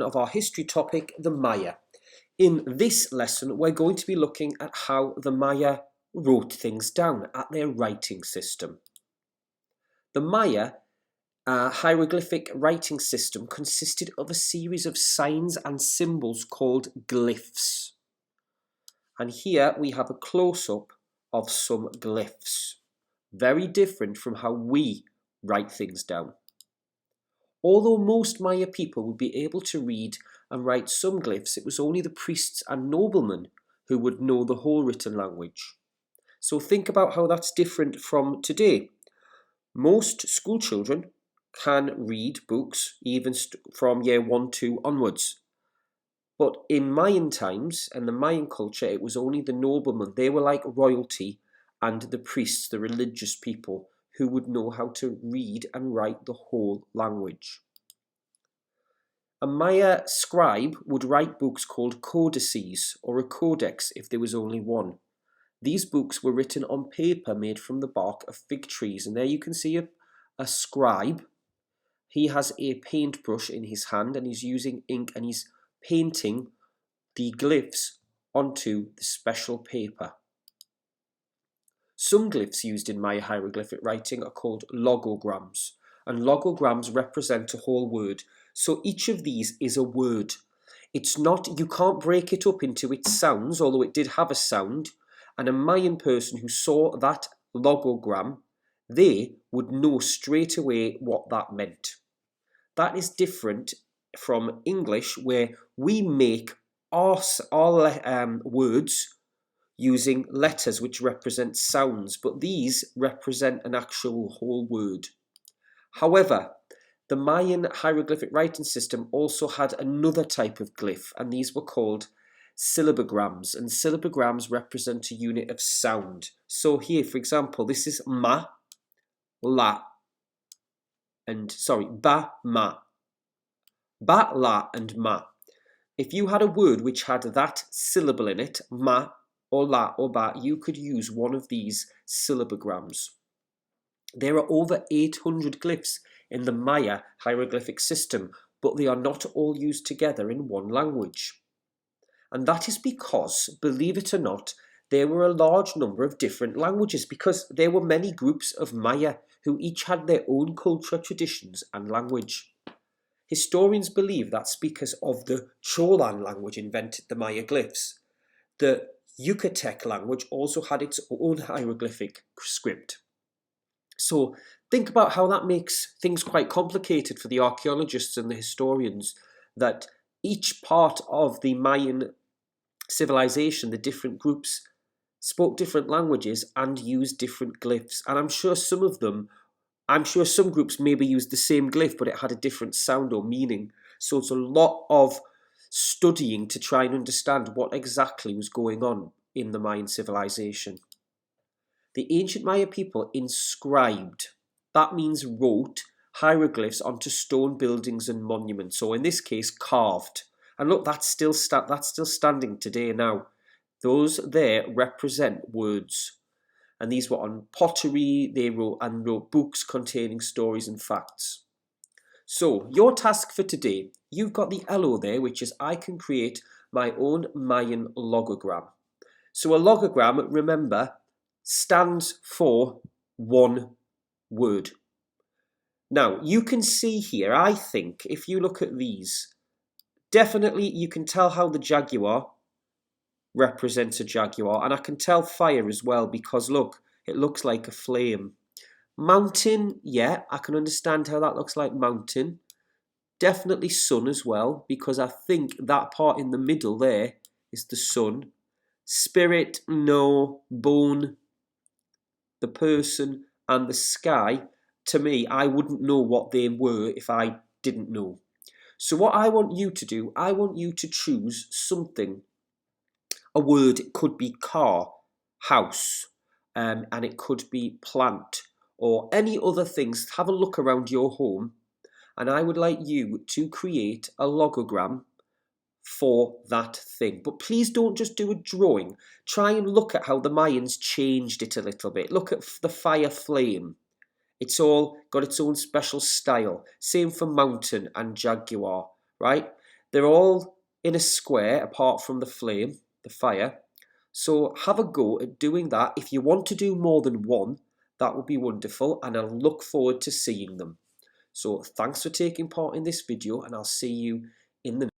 of our history topic, the Maya. In this lesson, we're going to be looking at how the Maya wrote things down, at their writing system. The Maya hieroglyphic writing system consisted of a series of signs and symbols called glyphs. And here we have a close-up of some glyphs. Very different from how we write things down. Although most Maya people would be able to read and write some glyphs, it was only the priests and noblemen who would know the whole written language. So think about how that's different from today. Most school children can read books even from year 1, 2 onwards. But in Mayan times and the Mayan culture, it was only the noblemen. They were like royalty, and the priests, the religious people, who would know how to read and write the whole language. A Maya scribe would write books called codices, or a codex if there was only one. These books were written on paper made from the bark of fig trees, and there you can see a scribe. He has a paintbrush in his hand and he's using ink and he's painting the glyphs onto the special paper. Some glyphs used in Maya hieroglyphic writing are called logograms, and logograms represent a whole word. So each of these is a word. It's not, you can't break it up into its sounds, although it did have a sound, and a Mayan person who saw that logogram, they would know straight away what that meant. That is different from English, where we make our words using letters which represent sounds, but these represent an actual whole word. However, the Mayan hieroglyphic writing system also had another type of glyph, and these were called syllabograms, and syllabograms represent a unit of sound. So here, for example, this is ma, la, ba, ma. Ba, la, and ma. If you had a word which had that syllable in it, ma, or la, or ba, you could use one of these syllabograms. There are over 800 glyphs in the Maya hieroglyphic system, but they are not all used together in one language. And that is because, believe it or not, there were a large number of different languages, because there were many groups of Maya who each had their own culture, traditions, and language. Historians believe that speakers of the Cholan language invented the Maya glyphs. The Yucatec language also had its own hieroglyphic script. So think about how that makes things quite complicated for the archaeologists and the historians, that each part of the Mayan civilization, the different groups, spoke different languages and used different glyphs. And I'm sure some groups maybe used the same glyph, but it had a different sound or meaning. So it's a lot of studying to try and understand what exactly was going on in the Mayan civilization. The ancient Maya people inscribed, that means wrote, hieroglyphs onto stone buildings and monuments, or in this case carved. And look, that's still standing today now. Those there represent words. And these were on pottery. They wrote books containing stories and facts. So your task for today, you've got the LO there, which is I can create my own Mayan logogram. So a logogram, remember, stands for one word. Now, you can see here, I think, if you look at these, definitely you can tell how the jaguar represents a jaguar, and I can tell fire as well, because look, it looks like a flame. Mountain, yeah, I can understand how that looks like mountain. Definitely sun as well, because I think that part in the middle there is the sun. Spirit, no. Bone, the person, and the sky, to me, I wouldn't know what they were if I didn't know. So what I want you to do, I want you to choose something. A word, it could be car, house, and it could be plant, or any other things. Have a look around your home, and I would like you to create a logogram for that thing. But please don't just do a drawing. Try and look at how the Mayans changed it a little bit. Look at the fire flame. It's all got its own special style. Same for mountain and jaguar, right? They're all in a square apart from the flame, the fire. So have a go at doing that. If you want to do more than one, that would be wonderful, and I'll look forward to seeing them. So thanks for taking part in this video, and I'll see you in the